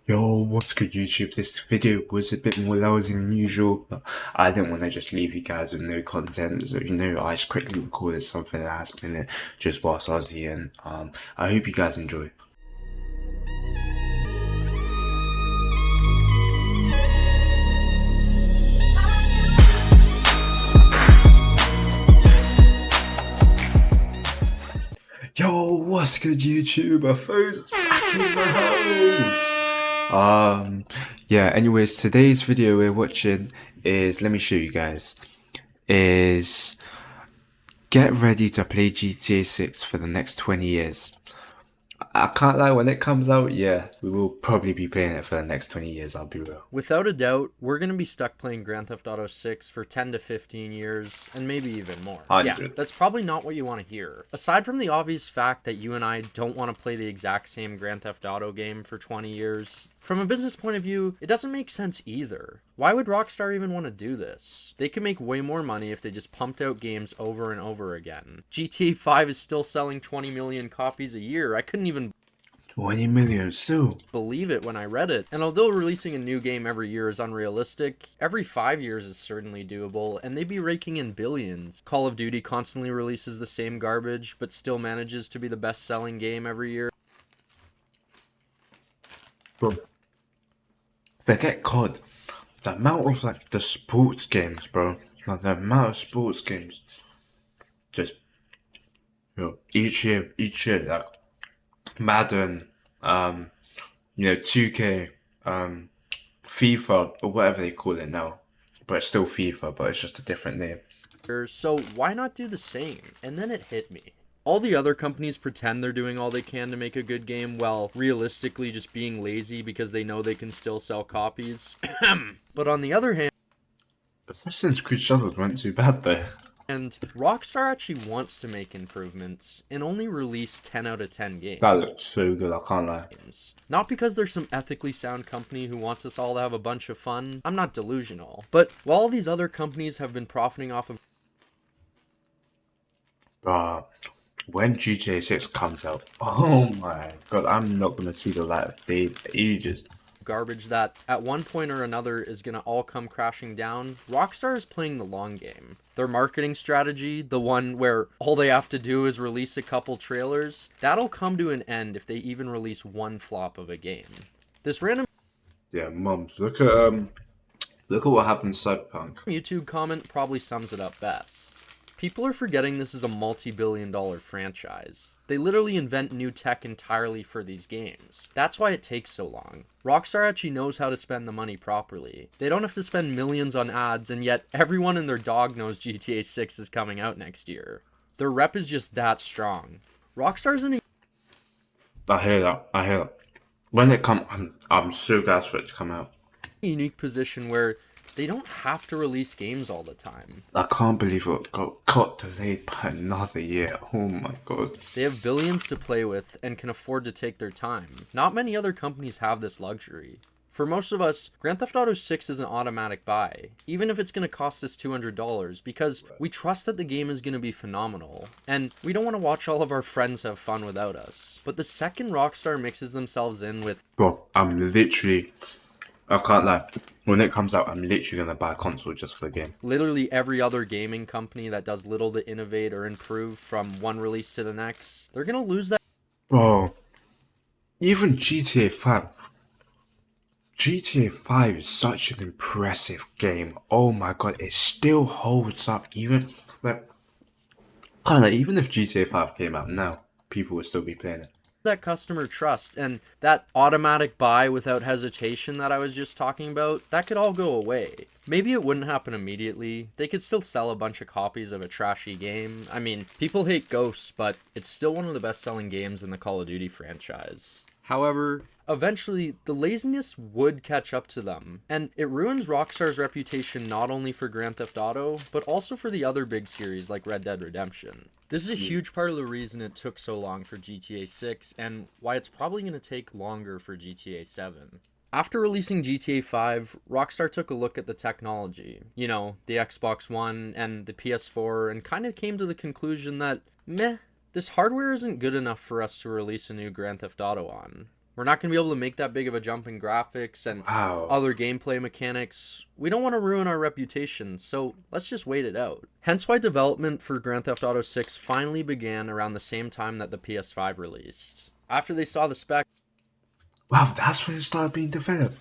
Yo, what's good YouTube? This video was a bit more lousy than usual, but I didn't want to just leave you guys with no content, so I just quickly recorded something last minute just whilst I was here, and I hope you guys enjoy. Yo, what's good YouTube? Foes back in the house! Yeah, anyways, today's video we're watching is, let me show you guys, is get ready to play GTA 6 for the next 20 years. I can't lie, when it comes out, yeah, we will probably be playing it for the next 20 years, I'll be real. Without a doubt, we're going to be stuck playing Grand Theft Auto 6 for 10 to 15 years, and maybe even more. 100. Yeah, that's probably not what you want to hear. Aside from the obvious fact that you and I don't want to play the exact same Grand Theft Auto game for 20 years, from a business point of view, it doesn't make sense either. Why would Rockstar even want to do this? They could make way more money if they just pumped out games over and over again. GTA 5 is still selling 20 million copies a year. I couldn't even 20 million still. believe it when I read it. And although releasing a new game every year is unrealistic, every 5 years is certainly doable, and they'd be raking in billions. Call of Duty constantly releases the same garbage, but still manages to be the best-selling game every year. Bro, forget COD. The amount of the sports games, bro. Like the amount of sports games. Just, each year, like Madden, 2K, FIFA, or whatever they call it now. But it's still FIFA, but it's just a different name. So why not do the same? And then it hit me. All the other companies pretend they're doing all they can to make a good game while realistically just being lazy because they know they can still sell copies. But on the other hand, Assassin's Creed Shadows weren't too bad though. and Rockstar actually wants to make improvements and only release 10 out of 10 games. That looked so good, I can't lie. Not because they're some ethically sound company who wants us all to have a bunch of fun. I'm not delusional. But while these other companies have been profiting off of When GTA 6 comes out, oh my god, I'm not gonna see the light of day for ages. garbage that at one point or another is gonna all come crashing down, Rockstar is playing the long game. Their marketing strategy, the one where all they have to do is release a couple trailers, that'll come to an end if they even release one flop of a game. This random Mums, look at what happened to Cyberpunk. YouTube comment probably sums it up best. People are forgetting this is a multi-billion-dollar franchise. They literally invent new tech entirely for these games. That's why it takes so long. Rockstar actually knows how to spend the money properly. They don't have to spend millions on ads, and yet everyone and their dog knows GTA 6 is coming out next year. Their rep is just that strong. Rockstar's an I hear that. When it comes, I'm so glad for it to come out. unique position where they don't have to release games all the time. I can't believe it got delayed by another year. Oh my god. They have billions to play with and can afford to take their time. Not many other companies have this luxury. For most of us, Grand Theft Auto 6 is an automatic buy, even if it's going to cost us $200, because we trust that the game is going to be phenomenal, and we don't want to watch all of our friends have fun without us. But the second Rockstar mixes themselves in with, Bro, I can't lie. When it comes out, I'm literally gonna buy a console just for the game. literally every other gaming company that does little to innovate or improve from one release to the next, they're going to lose that. Bro, even GTA 5. GTA 5 is such an impressive game. Oh my god, it still holds up. Even even if GTA 5 came out now, people would still be playing it. That customer trust and that automatic buy without hesitation that I was just talking about, that could all go away. Maybe it wouldn't happen immediately. They could still sell a bunch of copies of a trashy game. I mean, people hate Ghosts, but it's still one of the best-selling games in the Call of Duty franchise. However, eventually, the laziness would catch up to them, and it ruins Rockstar's reputation not only for Grand Theft Auto, but also for the other big series like Red Dead Redemption. This is a huge part of the reason it took so long for GTA 6, and why it's probably going to take longer for GTA 7. After releasing GTA 5, Rockstar took a look at the technology, the Xbox One and the PS4, and kind of came to the conclusion that, this hardware isn't good enough for us to release a new Grand Theft Auto on. We're not going to be able to make that big of a jump in graphics and Wow. other gameplay mechanics. We don't want to ruin our reputation, so let's just wait it out. Hence why development for Grand Theft Auto 6 finally began around the same time that the PS5 released. After they saw the spec, Wow, that's when it started being developed.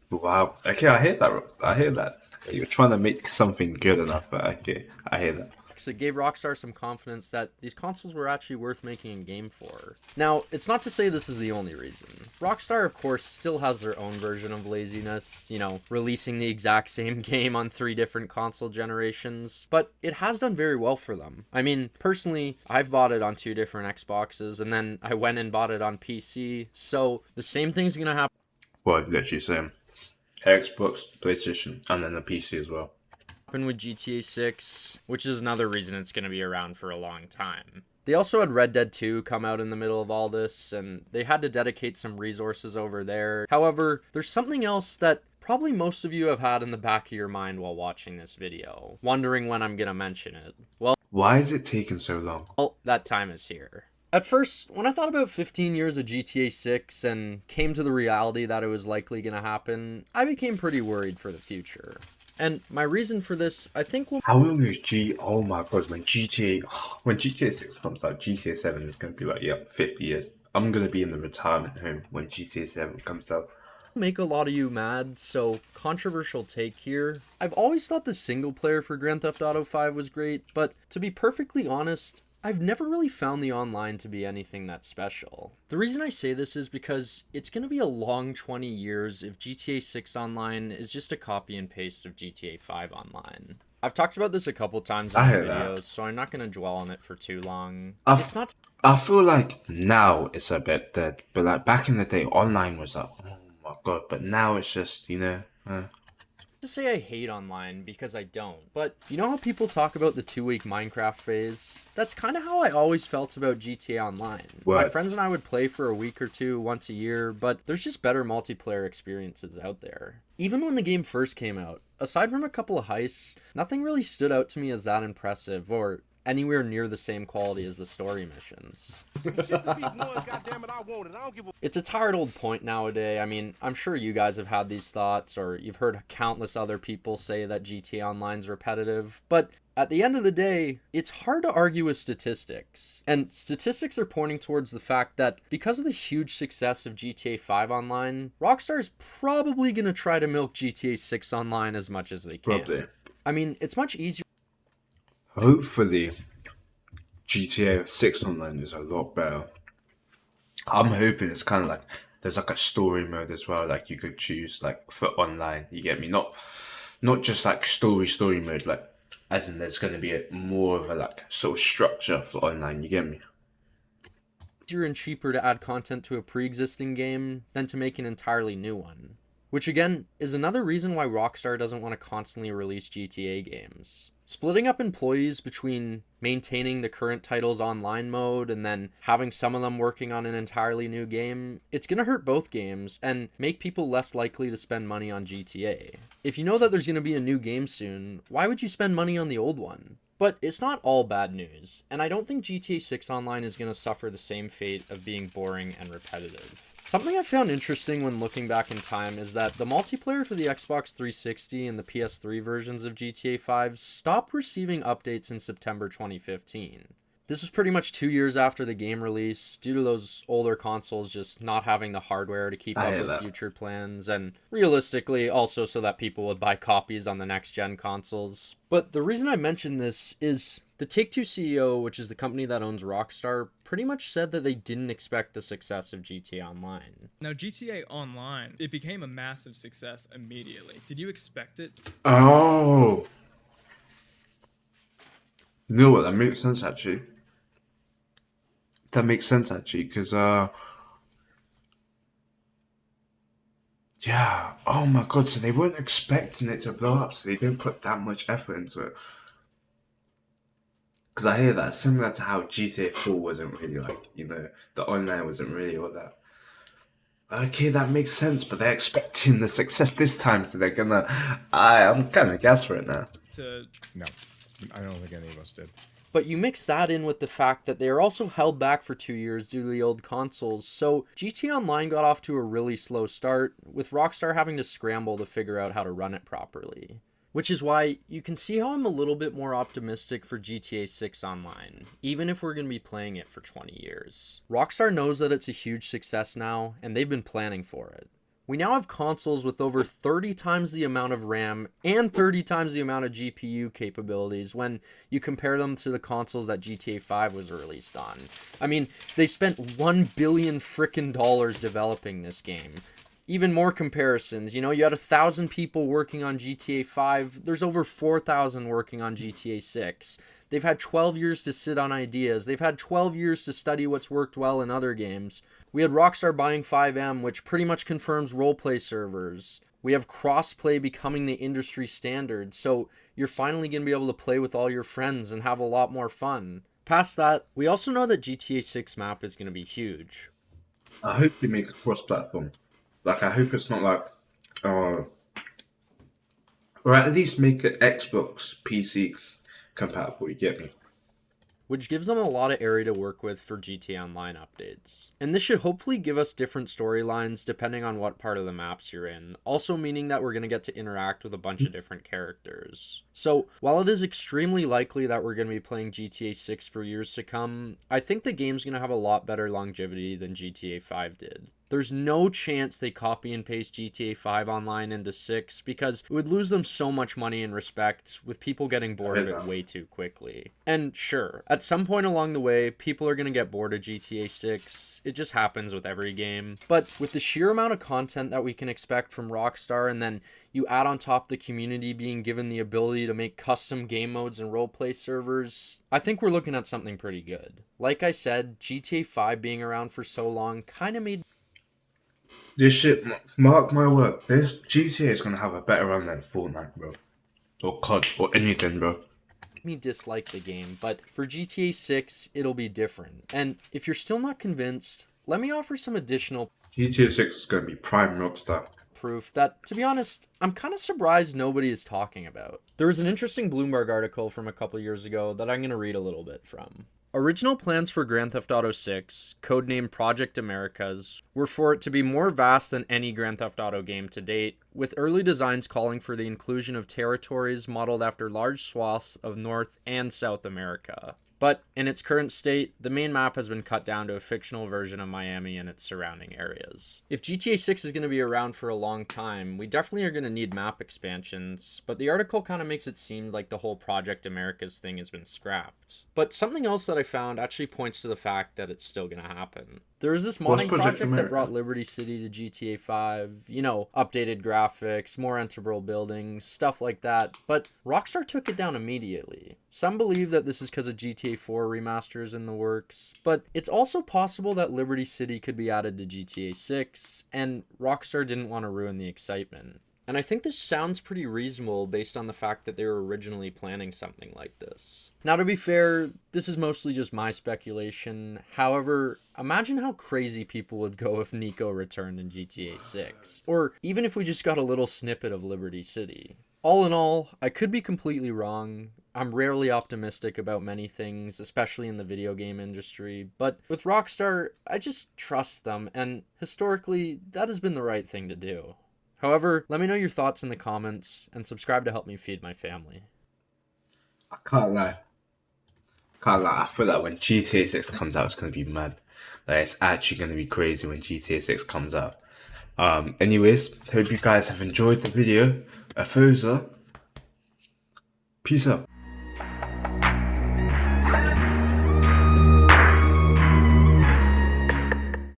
Wow. Okay, I hear that. I hear that. You're trying to make something good enough, but okay, I hear that. it gave Rockstar some confidence that these consoles were actually worth making a game for. Now, it's not to say this is the only reason. Rockstar, of course, still has their own version of laziness, releasing the exact same game on 3 different console generations, but it has done very well for them. I mean, personally, I've bought it on 2 different Xboxes, and then I went and bought it on PC, so the same thing's gonna happen. Well, literally same. Xbox, PlayStation, and then the PC as well. With GTA 6, which is another reason it's going to be around for a long time. They also had Red Dead 2 come out in the middle of all this, and they had to dedicate some resources over there. However, there's something else that probably most of you have had in the back of your mind while watching this video, wondering when I'm going to mention it. Why is it taking so long? Well, that time is here. At first, when I thought about 15 years of GTA 6 and came to the reality that it was likely going to happen, I became pretty worried for the future. And my reason for this, I think, will... How long is Oh my god, when GTA 6 comes out, GTA 7 is going to be like, yeah, 50 years. I'm going to be in the retirement home when GTA 7 comes out. Make a lot of you mad, so controversial take here. I've always thought the single player for Grand Theft Auto 5 was great, but to be perfectly honest, I've never really found the online to be anything that special. The reason I say this is because it's going to be a long 20 years if GTA 6 Online is just a copy and paste of GTA 5 Online. I've talked about this a couple times in my videos, so I'm not going to dwell on it for too long. It's not... I feel like now it's a bit dead, but like back in the day, online was like, oh my god, but now it's just, to say I hate online because I don't, but you know how people talk about the 2-week Minecraft phase? That's kind of how I always felt about GTA Online. What? My friends and I would play for a week or two once a year, but there's just better multiplayer experiences out there. Even when the game first came out, aside from a couple of heists, nothing really stood out to me as that impressive or anywhere near the same quality as the story missions. It's a tired old point nowadays. I mean, I'm sure you guys have had these thoughts, or you've heard countless other people say that GTA Online's repetitive, but at the end of the day, it's hard to argue with statistics. And statistics are pointing towards the fact that because of the huge success of GTA 5 Online, Rockstar's probably going to try to milk GTA 6 Online as much as they can. Probably. I mean, it's much easier. Hopefully, GTA 6 Online is a lot better. I'm hoping it's kind of like, there's like a story mode as well, like you could choose like for online, you get me? Not just like story mode, like as in there's going to be more of a like sort of structure for online, you get me? Easier and cheaper to add content to a pre-existing game than to make an entirely new one. Which again, is another reason why Rockstar doesn't want to constantly release GTA games. Splitting up employees between maintaining the current title's online mode and then having some of them working on an entirely new game, it's going to hurt both games and make people less likely to spend money on GTA. If you know that there's going to be a new game soon, why would you spend money on the old one? But it's not all bad news, and I don't think GTA 6 Online is going to suffer the same fate of being boring and repetitive. Something I found interesting when looking back in time is that the multiplayer for the Xbox 360 and the PS3 versions of GTA 5 stopped receiving updates in September 2015. This was pretty much 2 years after the game release, due to those older consoles just not having the hardware to keep up with future plans, and realistically also so that people would buy copies on the next-gen consoles. But the reason I mention this is the Take-Two CEO, which is the company that owns Rockstar, pretty much said that they didn't expect the success of GTA Online. Now, GTA Online, it became a massive success immediately. Did you expect it? Oh! You know what, that makes sense actually. That makes sense actually, because yeah, oh my god, so they weren't expecting it to blow up, so they didn't put that much effort into it. Because I hear that similar to how GTA 4 wasn't really like, the online wasn't really all that. Okay, that makes sense, but they're expecting the success this time, so they're gonna... I'm kind of gassed for it now. No, I don't think any of us did. But you mix that in with the fact that they are also held back for 2 years due to the old consoles, so GTA Online got off to a really slow start, with Rockstar having to scramble to figure out how to run it properly. Which is why you can see how I'm a little bit more optimistic for GTA 6 Online, even if we're going to be playing it for 20 years. Rockstar knows that it's a huge success now, and they've been planning for it. We now have consoles with over 30 times the amount of RAM and 30 times the amount of GPU capabilities when you compare them to the consoles that GTA 5 was released on. I mean, they spent $1 billion frickin' dollars developing this game. Even more comparisons, you know, you had 1,000 people working on GTA 5, there's over 4,000 working on GTA 6. They've had 12 years to sit on ideas, they've had 12 years to study what's worked well in other games. We had Rockstar buying 5M, which pretty much confirms roleplay servers. We have crossplay becoming the industry standard, so you're finally going to be able to play with all your friends and have a lot more fun. Past that, we also know that GTA 6 map is going to be huge. I hope they make a cross-platform. Like, I hope it's not like, or at least make it Xbox, PC compatible, you get me? Which gives them a lot of area to work with for GTA Online updates. And this should hopefully give us different storylines depending on what part of the maps you're in, also meaning that we're going to get to interact with a bunch of different characters. So, while it is extremely likely that we're going to be playing GTA 6 for years to come, I think the game's going to have a lot better longevity than GTA 5 did. There's no chance they copy and paste GTA 5 Online into 6 because it would lose them so much money and respect with people getting bored of it way too quickly. And sure, at some point along the way, people are going to get bored of GTA 6. It just happens with every game. But with the sheer amount of content that we can expect from Rockstar, and then you add on top the community being given the ability to make custom game modes and roleplay servers, I think we're looking at something pretty good. Like I said, GTA 5 being around for so long kind of made This shit, mark my word, this GTA is gonna have a better run than Fortnite, bro. Or COD, or anything, bro. me dislike the game, but for GTA 6, it'll be different. And if you're still not convinced, let me offer some additional GTA 6 is gonna be prime Rockstar. proof that, to be honest, I'm kind of surprised nobody is talking about. There was an interesting Bloomberg article from a couple years ago that I'm going to read a little bit from. Original plans for Grand Theft Auto 6, codenamed Project Americas, were for it to be more vast than any Grand Theft Auto game to date, with early designs calling for the inclusion of territories modeled after large swaths of North and South America. But in its current state, the main map has been cut down to a fictional version of Miami and its surrounding areas. If GTA 6 is going to be around for a long time, we definitely are going to need map expansions, but the article kind of makes it seem like the whole Project Americas thing has been scrapped. But something else that I found actually points to the fact that it's still going to happen. There was this What's modding Project project America? that brought Liberty City to GTA 5, you know, updated graphics, more enterable buildings, stuff like that, but Rockstar took it down immediately. Some believe that this is because of GTA 4 remasters in the works, but it's also possible that Liberty City could be added to GTA 6, and Rockstar didn't want to ruin the excitement. And I think this sounds pretty reasonable based on the fact that they were originally planning something like this. Now, to be fair, this is mostly just my speculation. However, imagine how crazy people would go if Nico returned in GTA 6, or even if we just got a little snippet of Liberty City. All in all, I could be completely wrong. I'm rarely optimistic about many things, especially in the video game industry, but with Rockstar, I just trust them, and historically, that has been the right thing to do. However, let me know your thoughts in the comments, and subscribe to help me feed my family. I can't lie. I feel like when GTA 6 comes out, it's gonna be mad. Like, it's actually gonna be crazy when GTA 6 comes out. Anyways, hope you guys have enjoyed the video. Afosa. Peace out.